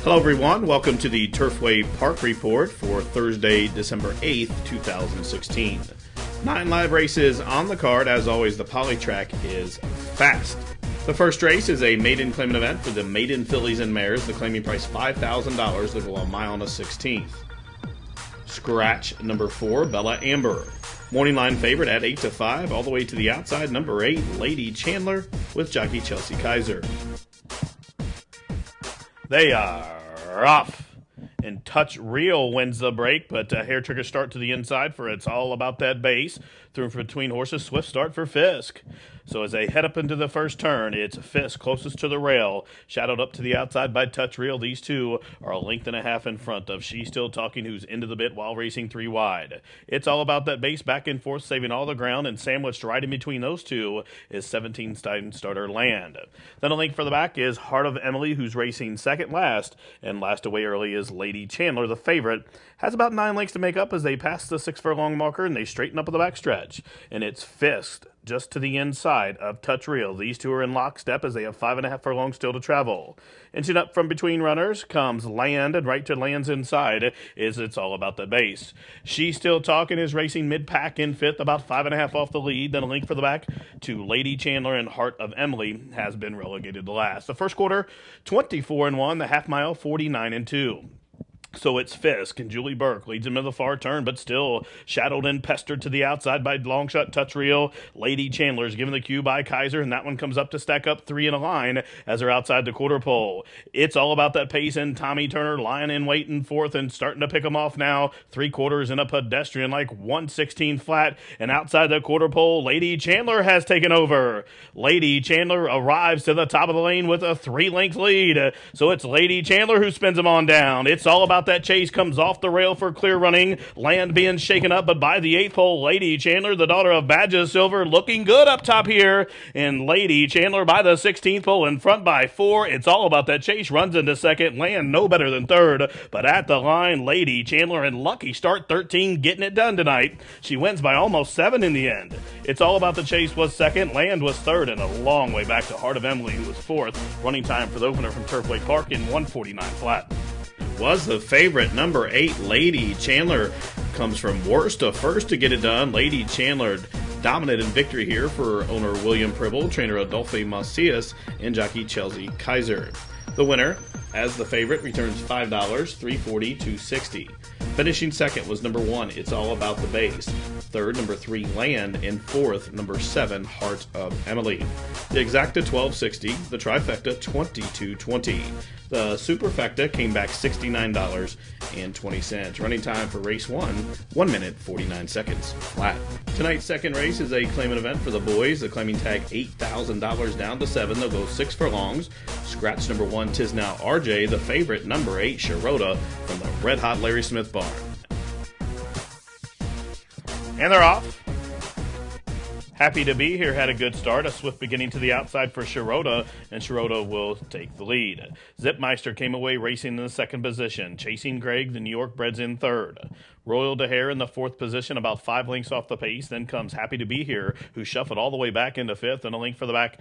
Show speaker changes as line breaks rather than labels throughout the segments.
Hello everyone, welcome to the Turfway Park Report for Thursday, December 8th, 2016. 9 live races on the card. As always, the poly track is fast. The first race is a maiden claiming event for the maiden fillies and mares. The claiming price $5,000. They go a mile and a 16th. Scratch number 4, Bella Amber. Morning line favorite at 8-5, all the way to the outside. Number 8, Lady Chandler with jockey Chelsea Kaiser. They are off. And Touch Real wins the break, but hair trigger start to the inside for It's All About That Base. Through between horses, swift start for Fisk. So as they head up into the first turn, it's Fisk closest to the rail, shadowed up to the outside by Touch Real. These two are a length and a half in front of She's Still Talking, who's into the bit while racing 3 wide. It's All About That Base back and forth, saving all the ground, and sandwiched right in between those two is 17 starter Land. Then a link for the back is Heart of Emily, who's racing second last, and last away early is Lady Chandler, the favorite. Has about 9 lengths to make up as they pass the 6 furlong marker and they straighten up at the backstretch. And it's Fisk just to the inside of Touch Real. These two are in lockstep as they have 5.5 furlongs still to travel. Inching up from between runners comes Land, and right to Land's inside is It's All About the Base. She's Still Talking is racing mid-pack in 5th, about 5.5 off the lead. Then a link for the back to Lady Chandler, and Heart of Emily has been relegated to last. The first quarter, 24-1, the half mile, 49-2. So it's Fisk, and Julie Burke leads him to the far turn, but still shadowed and pestered to the outside by Longshot Touch Real. Lady Chandler's given the cue by Kaiser, and that one comes up to stack up 3 in a line as they're outside the quarter pole. It's All About That Pace, and Tommy Turner lying in wait in 4th and starting to pick them off now. 3/4 in a pedestrian, like 116 flat, and outside the quarter pole, Lady Chandler has taken over. Lady Chandler arrives to the top of the lane with a 3-length lead. So it's Lady Chandler who spins them on down. It's All About That Chase comes off the rail for clear running. Land being shaken up, but by the 8th hole, Lady Chandler, the daughter of Badges Silver, looking good up top here. And Lady Chandler by the 16th hole in front by 4. It's All About That Chase runs into second. Land no better than third, but at the line, Lady Chandler and Lucky Start 13 getting it done tonight. She wins by almost 7 in the end. It's All About the Chase was second. Land was third, and a long way back to Heart of Emily, who was 4th. Running time for the opener from Turfway Park in 1:49 flat. Was the favorite. Number 8, Lady Chandler, comes from worst to first to get it done. Lady Chandler dominated victory here for owner William Pribble, trainer Adolphe Macias, and jockey Chelsea Kaiser. The winner, as the favorite, returns $5, $340, $260. Finishing second was number 1, It's All About the Base. Third, number 3, Land, and 4th, number 7, Heart of Emily. The exacta $12.60, the trifecta $22.20. The superfecta came back $69.20. Running time for race 1, 1 minute 49 seconds flat. Tonight's second race is a claiming event for the boys. The claiming tag $8,000 down to 7. They'll go 6 furlongs. Scratch number 1, Tis Now RJ. The favorite, number 8, Sharota, from the Red Hot Larry Smith barn. And they're off. Happy to be here, had a good start. A swift beginning to the outside for Sharota, and Sharota will take the lead. Zipmeister came away racing in the second position. Chasing Greg, the New York Breds, in third. Royal Dehere in the 4th position, about 5 lengths off the pace. Then comes Happy to Be Here, who shuffled all the way back into 5th, and a link for the back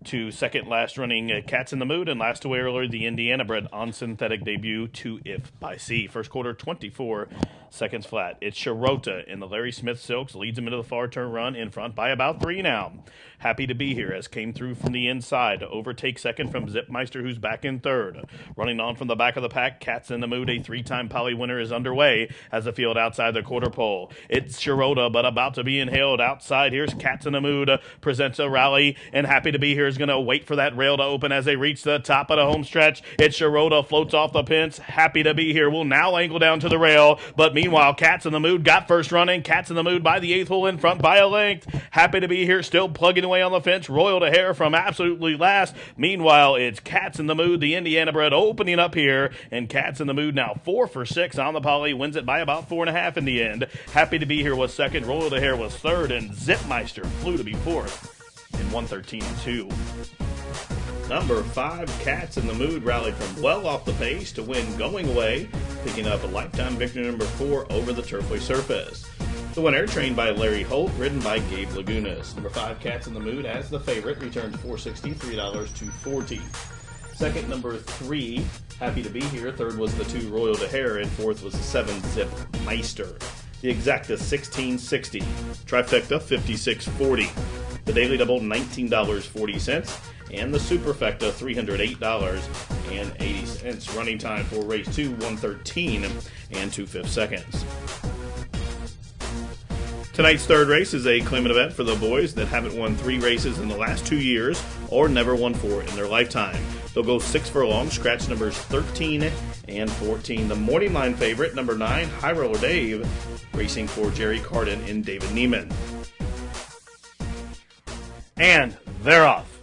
to second last running Cats in the Mood, and last away earlier the Indiana bred on synthetic debut to If by Sea. First quarter 24 seconds flat. It's Sharota in the Larry Smith Silks, leads him into the far turn run in front by about 3 now. Happy to Be Here as came through from the inside to overtake second from Zipmeister, who's back in third. Running on from the back of the pack, Cats in the Mood, a 3-time poly winner, is underway as the field outside the quarter pole. It's Sharota, but about to be inhaled outside. Here's Cats in the Mood, presents a rally, and Happy to Be Here is going to wait for that rail to open as they reach the top of the home stretch. It's Sharota, floats off the pins. Happy to Be Here will now angle down to the rail, but meanwhile, Cats in the Mood got first running. Cats in the Mood by the 8th hole in front by a length. Happy to Be Here still plugging away on the fence. Royal Dehere from absolutely last. Meanwhile, it's Cats in the Mood, the Indiana bred, opening up here, and Cats in the Mood now 4 for 6 on the poly, wins it by about 4.5 in the end. Happy to Be Here was second. Royal Dehere was third, and Zipmeister flew to be 4th in 1:13.2. Number 5, Cats in the Mood, rallied from well off the pace to win going away, picking up a lifetime victory number 4 over the Turfway surface. The winner, trained by Larry Holt, ridden by Gabe Lagunas. Number 5, Cats in the Mood, as the favorite, returns $460, $3 to $40. Second, number 3, Happy to Be Here. Third was the 2, Royal Dehere. And fourth was the 7, Zip Meister. The exacta, $16.60. Trifecta, $56.40. The daily double, $19.40. And the superfecta, $308.80. Running time for race 2, 1:13 and 2/5 seconds. Tonight's third race is a claimant event for the boys that haven't won 3 races in the last 2 years or never won 4 in their lifetime. They'll go 6 furlongs, scratch numbers 13 and 14. The morning line favorite, number 9, Highroller Dave, racing for Jerry Carden and David Neiman. And they're off.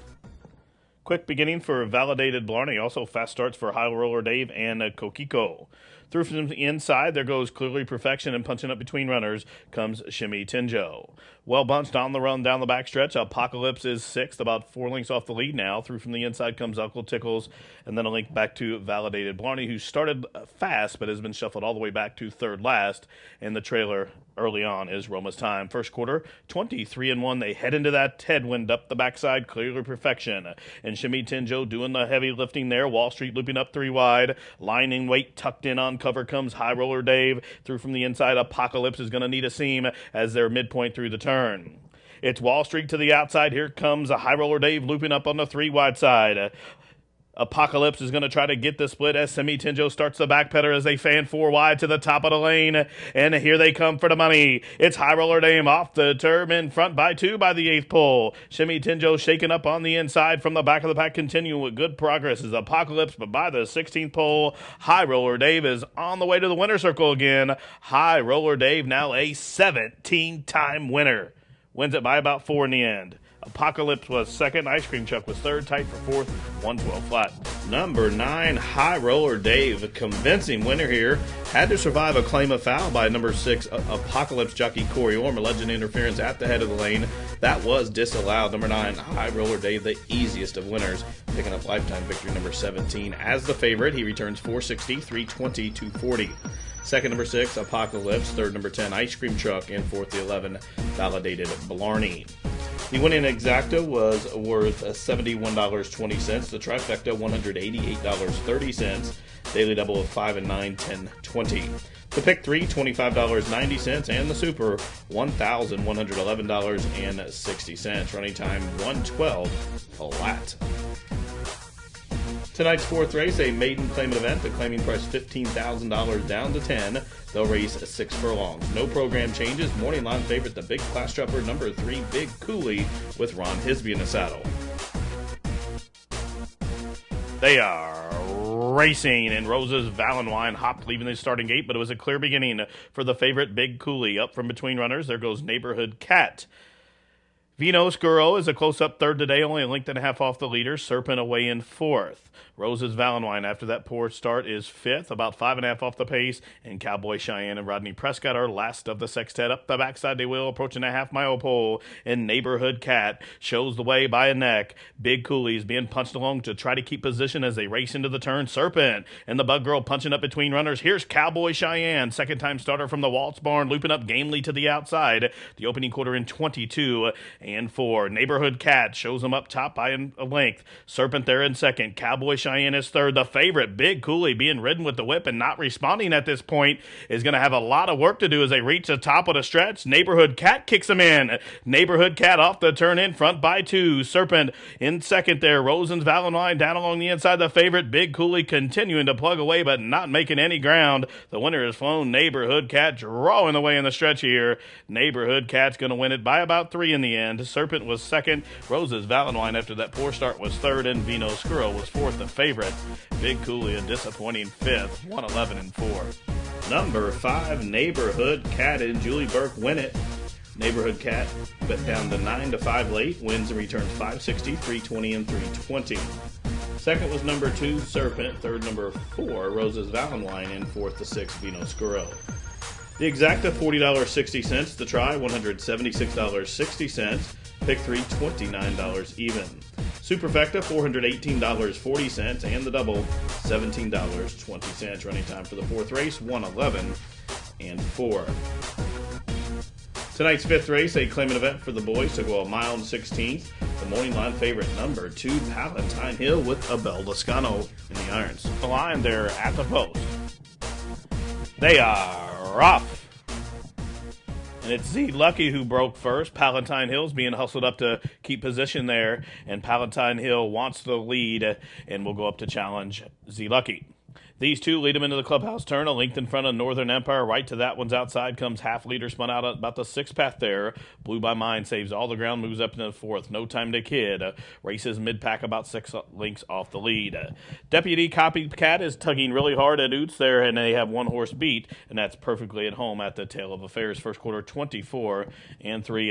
Quick beginning for Validated Blarney. Also fast starts for Highroller Dave and Cocico. Through from the inside, there goes Clearly Perfection, and punching up between runners comes Shimmy Tinjo. Well bunched on the run down the backstretch. Apocalypse is 6th, about 4 lengths off the lead now. Through from the inside comes Uncle Tickles, and then a link back to Validated Blarney, who started fast but has been shuffled all the way back to 3rd last. And the trailer early on is Roma's Time. First quarter, 23-1. They head into that headwind up the backside. Clearly Perfection. And Shimmy Tinjo doing the heavy lifting there. Wall Street looping up 3 wide. Lining weight tucked in on cover comes Highroller Dave. Through from the inside, Apocalypse is going to need a seam as they're midpoint through the turn. It's Wall Street to the outside. Here comes a Highroller Dave looping up on the 3 wide side. Apocalypse is going to try to get the split as Shimmy Tinjo starts the back pedal as they fan 4 wide to the top of the lane. And here they come for the money. It's Highroller Dave off the turn in front by 2 by the 8th pole. Shimmy Tinjo shaking up on the inside from the back of the pack, continuing with good progress as Apocalypse, but by the 16th pole, Highroller Dave is on the way to the winner's circle again. Highroller Dave now a 17-time winner. Wins it by about 4 in the end. Apocalypse was 2nd, Ice Cream Chuck was 3rd, tight for 4th, 112 flat. Number 9, Highroller Dave, a convincing winner here. Had to survive a claim of foul by number 6, Apocalypse jockey Corey Orm, alleged interference at the head of the lane. That was disallowed. Number 9, Highroller Dave, the easiest of winners, picking up lifetime victory number 17. As the favorite, he returns 460, 320, 240. Second, number 6, Apocalypse. Third, number 10, Ice Cream Truck. And fourth, the 11, Validated Blarney. The winning exacta was worth $71.20. The trifecta, $188.30. Daily double of 5 and 9, 10, 20. The pick 3, $25.90. And the super, $1,111.60. Running time, 112 flat. Tonight's 4th race, a maiden claimant event. The claiming price $15,000 down to 10. They'll race 6 furlongs. No program changes. Morning line favorite, the big class trapper, number 3, Big Coulee, with Ron Hisby in the saddle. They are racing, and Rose's Valenwine hopped leaving the starting gate, but it was a clear beginning for the favorite, Big Coulee. Up from between runners, there goes Neighborhood Cat. Vino Scuro is a close-up 3rd today, only a length and a half off the leader. Serpent away in 4th. Rose's Valenwine, after that poor start, is 5th, about 5.5 off the pace. And Cowboy, Cheyenne, and RODNEY Prescott are last of the sextet. Up the backside they will, approaching a half-mile pole. And Neighborhood Cat shows the way by a neck. Big Coulee is being punched along to try to keep position as they race into the turn. Serpent and the Bug Girl punching up between runners. Here's Cowboy, Cheyenne, second-time starter from the Waltz Barn, looping up gamely to the outside. The opening quarter in 22 and 4. Neighborhood Cat shows them up top by a length. Serpent there in 2nd. Cowboy, Cheyenne is 3rd. The favorite, Big Coulee, being ridden with the whip and not responding at this point, is going to have a lot of work to do as they reach the top of the stretch. Neighborhood Cat kicks him in. Neighborhood Cat off the turn in front by 2. Serpent in 2nd there. Rosen's Valenwine down along the inside. The favorite, Big Coulee, continuing to plug away but not making any ground. The winner is flown. Neighborhood Cat drawing away in the stretch here. Neighborhood Cat's going to win it by about 3 in the end. Serpent was 2nd. Rose's Valenwine after that poor start was 3rd, and Vino Scuro was 4th. The favorite, Big Coulee, a disappointing 5th, 111 and 4. Number 5, Neighborhood Cat, and Julie Burke win it. Neighborhood Cat bet down to 9-5 late, wins and returns 560, 320, and 320. Second was number 2, Serpent. Third, number 4, Rose's Valenwine, and fourth, the 6, Vino Scuro. The exacta, $40.60. The try, $176.60. Pick 3, $29 even. Superfecta, $418.40, and the double, $17.20. Running time for the 4th race, 111 and 4. Tonight's 5th race, a claimant event for the boys to go a mile and 16th. The morning line favorite, number 2, Palatine Hill with Abel Lascano in the irons. The line, they're at the post. They are off. And it's Z Lucky who broke first. Palatine Hill's being hustled up to keep position there. And Palatine Hill wants the lead and will go up to challenge Z Lucky. These two lead him into the clubhouse turn, a length in front of Northern Empire. Right to that one's outside comes Half Leader, spun out about the 6th path there. Blue by Mine saves all the ground, moves up into the 4th. No Time to Kid races mid-pack about 6 lengths off the lead. Deputy Copycat is tugging really hard at Oots there, and they have one horse beat, and that's perfectly at home at the tail of affairs. First quarter 24-3.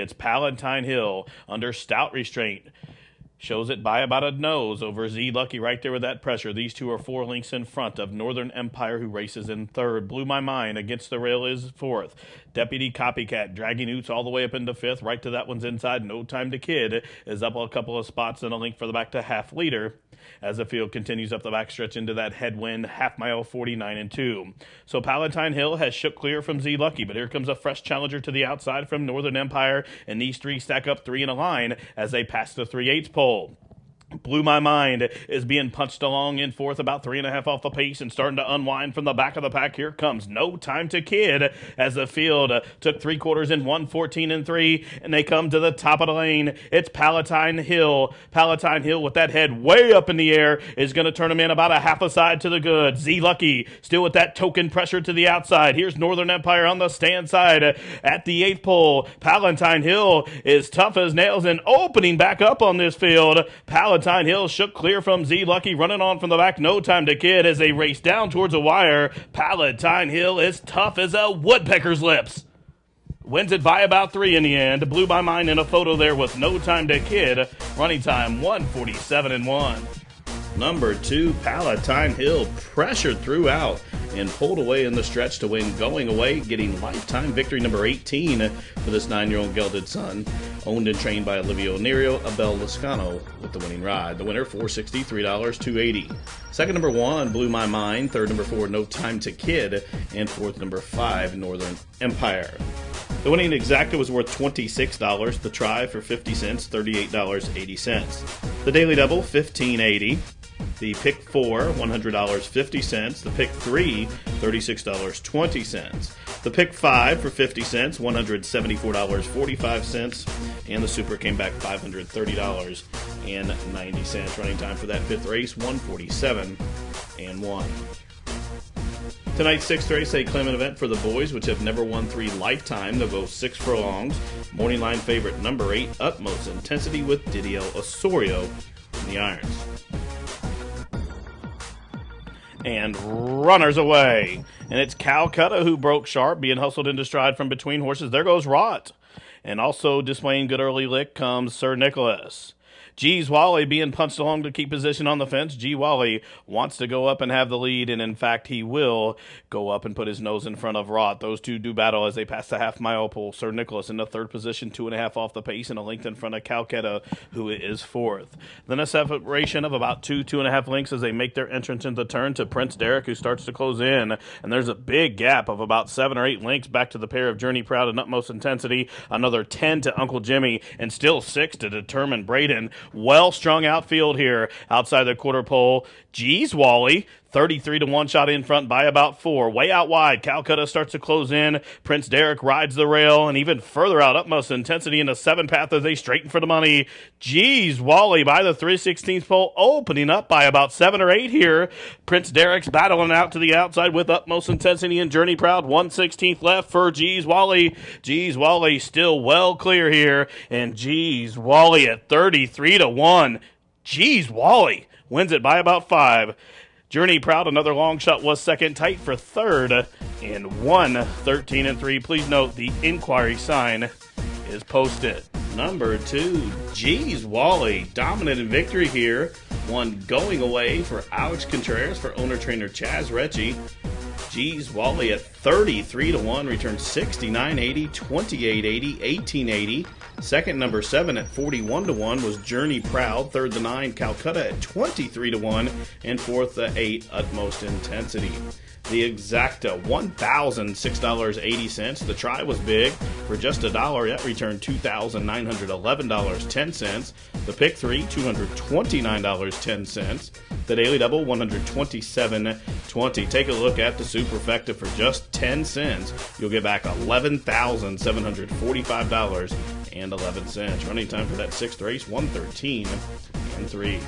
It's Palatine Hill under stout restraint. Shows it by about a nose over Z Lucky right there with that pressure. These two are 4 lengths in front of Northern Empire, who races in 3rd. Blew My Mind against the rail is 4th. Deputy Copycat dragging Oots all the way up into 5th. Right to that one's inside. No Time to Kid is up a couple of spots and a length for the back to Half Leader as the field continues up the backstretch into that headwind, half mile 49-2. So Palatine Hill has shook clear from Z Lucky, but here comes a fresh challenger to the outside from Northern Empire, and these three stack up 3 in a line as they pass the 3/8 pole. Blew My Mind is being punched along in 4th, about 3.5 off the pace, and starting to unwind from the back of the pack. Here comes No Time to Kid as the field took 3 quarters in 1:14-3, and they come to the top of the lane. It's Palatine Hill. Palatine Hill with that head way up in the air is going to turn him in about a half a side to the good. Z Lucky still with that token pressure to the outside. Here's Northern Empire on the stand side at the 8th pole. Palatine Hill is tough as nails and opening back up on this field. Palatine Hill shook clear from Z Lucky, running on from the back. No Time to Kid as they race down towards a wire. Palatine Hill is tough as a woodpecker's lips. Wins it by about 3 in the end. Blew My Mind in a photo there with No Time to Kid. Running time 1:47-1. Number 2, Palatine Hill, pressured throughout and pulled away in the stretch to win Going Away, getting lifetime victory number 18 for this 9-year-old gelded son. Owned and trained by Olivia Nerio, Abel Lascano with the winning ride. The winner, $460, $3, $280. Second, number 1, Blew My Mind. Third, number 4, No Time to Kid. And fourth, number 5, Northern Empire. The winning exacta was worth $26. The try for 50 cents, $38.80. The daily double, $15.80. The pick 4, $100, 50 cents. The pick 3, $36, 20 cents. The pick 5 for 50 cents, $174, 45 cents. And the super came back $530 and 90 cents. Running time for that 5th race, 1:47-1. Tonight's 6th race, a claimant event for the boys, which have never won 3 lifetime. They'll go 6 furlongs. Morning line favorite, number 8, Utmost Intensity with Didier Osorio in the irons. And runners away. And it's Calcutta who broke sharp, being hustled into stride from between horses. There goes Rot. And also displaying good early lick comes Sir Nicholas. G's Wally being punched along to keep position on the fence. G Wally wants to go up and have the lead, and in fact he will go up and put his nose in front of Rot. Those two do battle as they pass the half-mile pole. Sir Nicholas in the 3rd position, 2.5 off the pace, and a length in front of Calcutta, who is 4th. Then a separation of about 2.5 lengths as they make their entrance into the turn to Prince Derek, who starts to close in, and there's a big gap of about 7 or 8 lengths back to the pair of Journey Proud and Utmost Intensity. Another 10 to Uncle Jimmy, and still 6 to Determined Braden. Well-strung outfield here outside the quarter pole. Geez, Wally, 33 to 1 shot in front by about 4. Way out wide, Calcutta starts to close in. Prince Derek rides the rail, and even further out, Utmost Intensity in the 7th path as they straighten for the money. Geez, Wally by the 3/16 pole, opening up by about 7 or 8 here. Prince Derek's battling out to the outside with Utmost Intensity and Journey Proud. 1/16 left for Geez Wally. Geez Wally still well clear here, and Geez Wally at 33 to 1. Geez Wally wins it by about 5. Journey Proud, another long shot, was second, tight for 3rd, and 1:13-3. Please note the inquiry sign is posted. Number 2, Geez Wally, dominant in victory here. One Going Away for Alex Contreras for owner-trainer Chaz Recchi. Geez, Wally at 33 to 1, returns 69.80, 28.80, 18.80. Second, number 7 at 41 to 1 was Journey Proud. Third, the 9, Calcutta at 23 to 1, and fourth, the 8, Utmost Intensity. The Exacta, $1,006.80. The try was big for just $1. That returned $2,911.10. The pick 3, $229.10. The daily double, $127.20. Take a look at the Superfecta for just 10 cents. You'll get back $11,745.11. Running time for that sixth race, 1:13.3.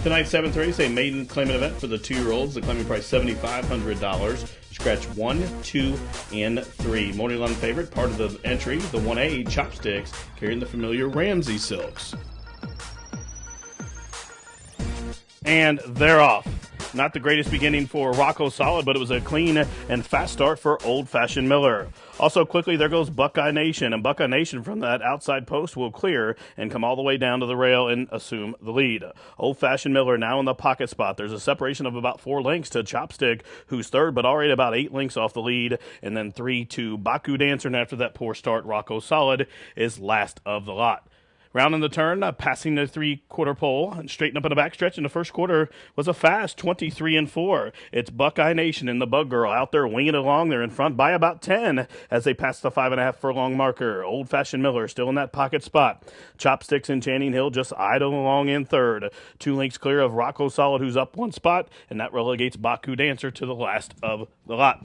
Tonight's seventh race, a maiden claimant event for the 2-year-olds. The claiming price $7,500. Scratch 1, 2, and 3. Morning line favorite, part of the entry, the 1A Chopsticks, carrying the familiar Ramsey silks. And they're off. Not the greatest beginning for Rocco Solid, but it was a clean and fast start for Old Fashioned Miller. Also, quickly, there goes Buckeye Nation, and Buckeye Nation from that outside post will clear and come all the way down to the rail and assume the lead. Old Fashioned Miller now in the pocket spot. There's a separation of about 4 lengths to Chopstick, who's third, but already about 8 lengths off the lead, and then 3 to Baku Dancer, and after that poor start, Rocco Solid is last of the lot. Rounding the turn, passing the 3/4 pole, and straighten up in the backstretch in the first quarter was a fast 23-4. It's Buckeye Nation and the Bug Girl out there winging it along. They're in front by about 10 as they pass the 5.5 furlong marker. Old Fashioned Miller still in that pocket spot. Chopsticks and Channing Hill just idling along in third. 2 lengths clear of Rocco Solid, who's up 1 spot, and that relegates Baku Dancer to the last of the lot.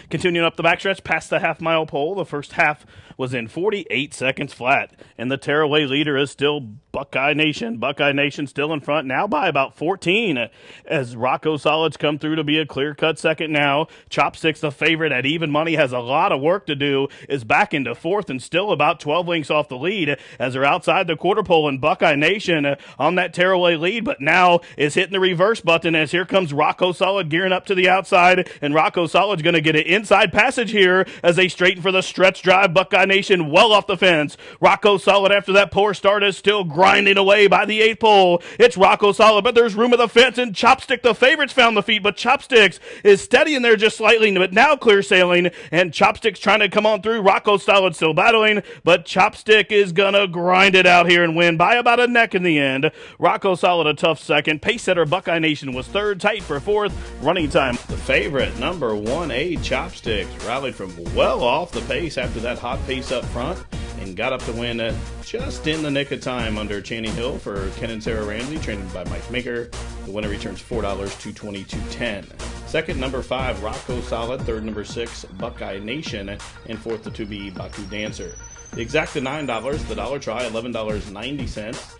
Continuing up the backstretch, past the half-mile pole, the first half was in 48 seconds flat, and the tearaway leader is still Buckeye Nation. Buckeye Nation still in front now by about 14 as Rocco Solid's come through to be a clear-cut second now. Chopsticks, the favorite at even money, has a lot of work to do, is back into fourth and still about 12 lengths off the lead as they're outside the quarter pole, and Buckeye Nation on that tearaway lead, but now is hitting the reverse button as here comes Rocco Solid gearing up to the outside, and Rocco Solid's going to get an inside passage here as they straighten for the stretch drive. Buckeye Nation well off the fence. Rocco Solid after that poor start is still grinding away by the 8th pole. It's Rocco Solid, but there's room at the fence, and Chopstick, the favorites, found the feet, but Chopsticks is steady in there just slightly, but now clear sailing, and Chopstick's trying to come on through. Rocco Solid still battling, but Chopstick is gonna grind it out here and win by about a neck in the end. Rocco Solid a tough second. Pace setter Buckeye Nation was third, tight for fourth. Running time, the favorite, number 1A Chopsticks, rallied from well off the pace after that hot pace up front and got up to win just in the nick of time under Channing Hill for Ken and Sarah Ramsey, trained by Mike Maker. The winner returns $4 to $22.10. Second, number 5, Rocco Solid. Third, number 6, Buckeye Nation. And fourth, the 2B Baku Dancer. The Exacta $9, the dollar try $11.90.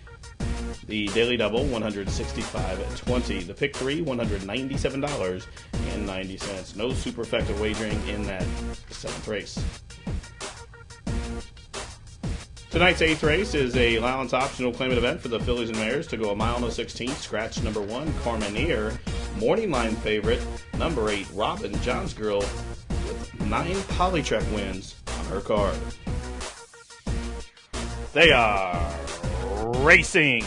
The daily double, $165.20. The pick 3, $197.90. No Superfecta wagering in that 7th race. Tonight's 8th race is a allowance optional claimant event for the fillies and mares to go 1 mile and 1/16. Scratch number 1, Carmaneer. Morning line favorite, number 8, Robin John's Girl, with 9 Polytrack wins on her card. They are racing.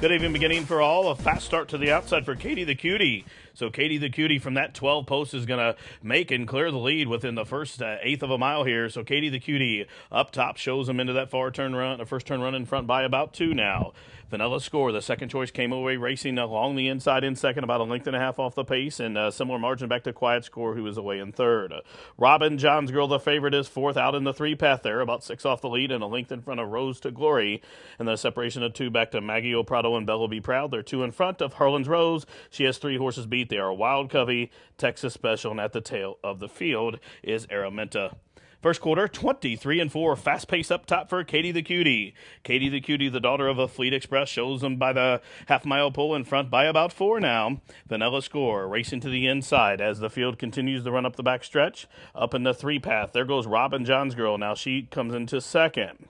Good evening beginning for all. A fast start to the outside for Katie the Cutie. So Katie the Cutie from that 12 post is going to make and clear the lead within the first 1/8 of a mile here. So Katie the Cutie up top shows them into that first turn run in front by about 2 now. Vanilla Score, the second choice, came away racing along the inside in second, about 1.5 lengths off the pace, and a similar margin back to Quiet Score, who is away in third. Robin John's Girl, the favorite, is fourth out in the 3 path there, about 6 off the lead and 1 length in front of Rose to Glory. And the separation of 2 back to Maggie O'Prado and Bella Be Proud. They're 2 in front of Harlan's Rose. She has 3 horses beat. They are Wild Covey, Texas Special, and at the tail of the field is Araminta. First quarter, 23-4. Fast pace up top for Katie the Cutie. Katie the Cutie, the daughter of a Fleet Express, shows them by the half-mile pole in front by about 4 now. Vanilla Score racing to the inside as the field continues to run up the back stretch. Up in the 3 path, there goes Robin John's Girl. Now she comes into second.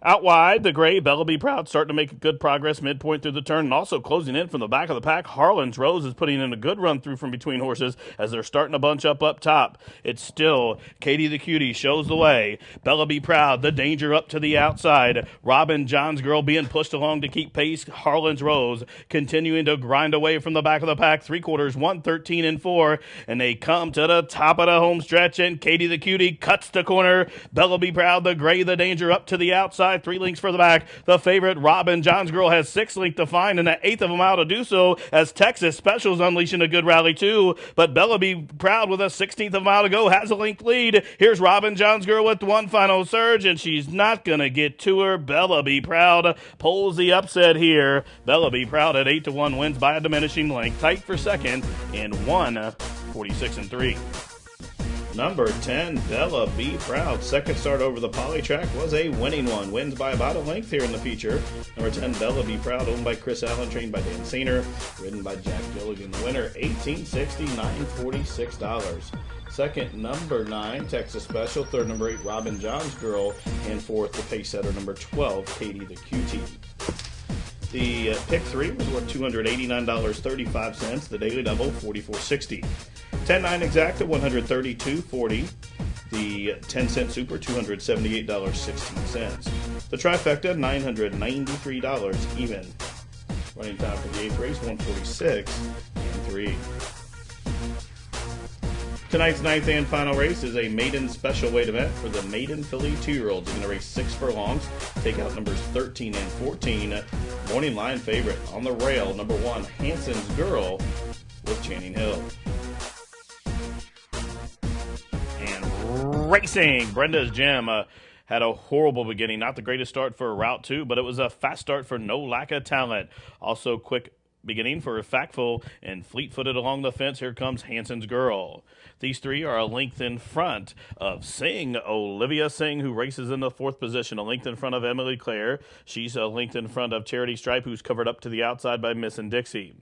Out wide, the gray Bella Be Proud starting to make good progress midpoint through the turn, and also closing in from the back of the pack. Harlan's Rose is putting in a good run through from between horses as they're starting to bunch up top. It's still Katie the Cutie shows the way. Bella Be Proud, the danger up to the outside. Robin John's Girl being pushed along to keep pace. Harlan's Rose continuing to grind away from the back of the pack. 3/4, 1:13 and 4, and they come to the top of the home stretch, and Katie the Cutie cuts the corner. Bella Be Proud, the gray, the danger up to the outside. 3 lengths for the back. The favorite, Robin John's Girl, has 6 lengths to find and an 1/8 of a mile to do so as Texas Special's unleashing a good rally too. But Bella Be Proud with a 1/16 of a mile to go has a length lead. Here's Robin John's Girl with one final surge, and she's not going to get to her. Bella Be Proud pulls the upset here. Bella Be Proud at 8-1 wins by a diminishing length. Tight for second in 1:46 and 3. Number 10, Bella Be Proud. Second start over the poly track was a winning one. Wins by about a length here in the feature. Number 10, Bella Be Proud, owned by Chris Allen, trained by Dan Sainer, ridden by Jack Gilligan. The winner, $18.60, $946. Second, number 9, Texas Special. Third, number 8, Robin John's Girl. And fourth, the pace setter, number 12, Katie the Cutie. The pick 3 was worth $289.35. The daily double, $44.60. 10-9 exacta, $132.40. The 10-cent super, $278.16. The trifecta, $993 even. Running time for the 8th race, 146 and 3. Tonight's 9th and final race is a maiden special weight event for the maiden filly 2-year-olds. They're going to race 6 furlongs, take out numbers 13 and 14. Morning line favorite on the rail, number 1, Hanson's Girl with Channing Hill. And racing, Brenda's Gem had a horrible beginning. Not the greatest start for Route 2, but it was a fast start for no lack of talent. Also quick beginning for Factful and fleet-footed along the fence. Here comes Hanson's Girl. These 3 are a length in front of Olivia Singh, who races in the 4th position. A length in front of Emily Claire. She's a length in front of Charity Stripe, who's covered up to the outside by Miss and Dixie.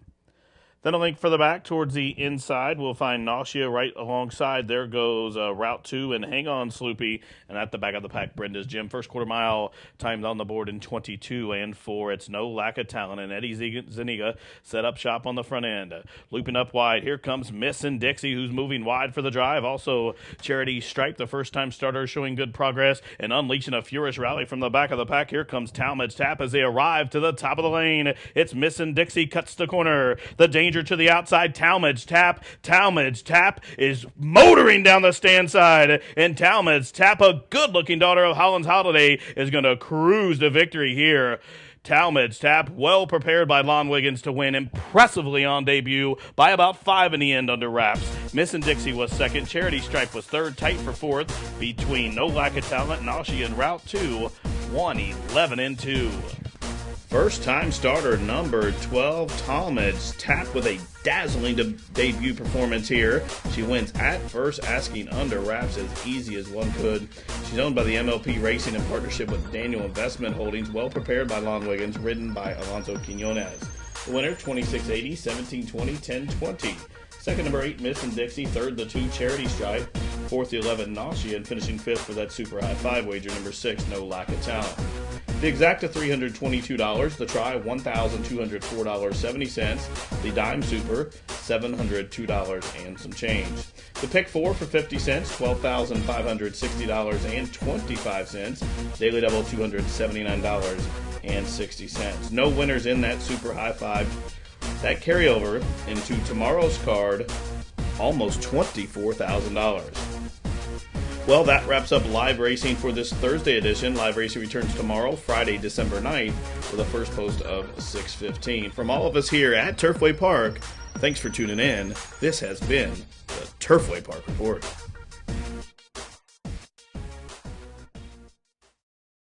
Then a link for the back towards the inside. We'll find Nausea right alongside. There goes Route 2 and Hang On Sloopy. And at the back of the pack, Brenda's Gym. First quarter mile timed on the board in 22 and 4. It's no lack of talent. And Eddie Zuniga set up shop on the front end. Looping up wide. Here comes Miss and Dixie, who's moving wide for the drive. Also Charity Stripe, the first-time starter, showing good progress and unleashing a furious rally from the back of the pack. Here comes Talmadge Tap as they arrive to the top of the lane. It's Miss and Dixie cuts the corner. The danger to the outside, Talmadge Tap. Talmadge Tap is motoring down the stand side, and Talmadge Tap, a good-looking daughter of Holland's Holiday, is going to cruise to victory here. Talmadge Tap, well prepared by Lon Wiggins to win impressively on debut by about 5 in the end under wraps. Miss and Dixie was second. Charity Stripe was third, tight for fourth between No Lack of Talent, Nashi, and Route 2, 1:11 and 2. First-time starter number 12, Talmadge Tap, with a dazzling debut performance here. She wins at first, asking under wraps as easy as one could. She's owned by the MLP Racing in partnership with Daniel Investment Holdings, well prepared by Lon Wiggins, ridden by Alonso Quinones. The winner, 2680, 1720, 1020. Second, number 8, Miss and Dixie. Third, the 2, Charity Stripe. Fourth, the 11, Nausea. And finishing fifth for that super high 5 wager, number 6, No Lack of Talent. The exacta, $322. The try, $1,204.70. The dime super, $702 and some change. The pick 4 for 50 cents, $12,560.25. Daily double, $279.60. No winners in that super high 5. That carryover into tomorrow's card, almost $24,000. Well, that wraps up live racing for this Thursday edition. Live racing returns tomorrow, Friday, December 9th, with a first post of 6:15. From all of us here at Turfway Park, thanks for tuning in. This has been the Turfway Park Report.